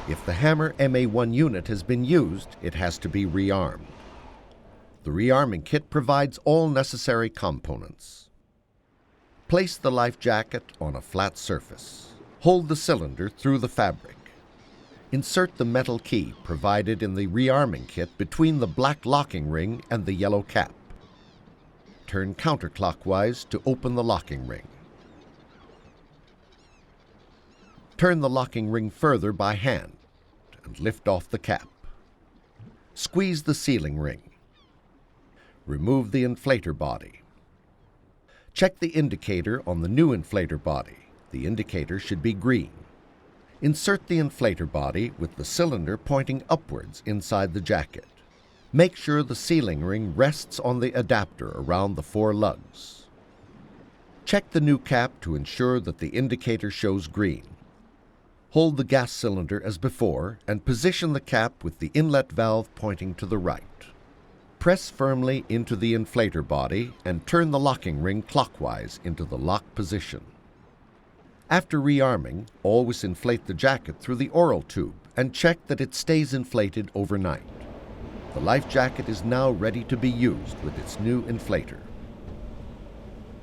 If the Hammar MA1 unit has been used, it has to be rearmed. The rearming kit provides all necessary components. Place the Lifejacket on a flat surface. Hold the cylinder through the fabric. Insert the metal key provided in the rearming kit between the black locking ring and the yellow cap. Turn counterclockwise to open the locking ring. Turn the locking ring further by hand and lift off the cap. Squeeze the sealing ring. Remove the inflator body. Check the indicator on the new inflator body. The indicator should be green. Insert the inflator body with the cylinder pointing upwards inside the jacket. Make sure the sealing ring rests on the adapter around the 4 lugs. Check the new cap to ensure that the indicator shows green. Hold the gas cylinder as before and position the cap with the inlet valve pointing to the right. Press firmly into the inflator body and turn the locking ring clockwise into the lock position. After rearming, always inflate the jacket through the oral tube and check that it stays inflated overnight. The Lifejacket is now ready to be used with its new inflator.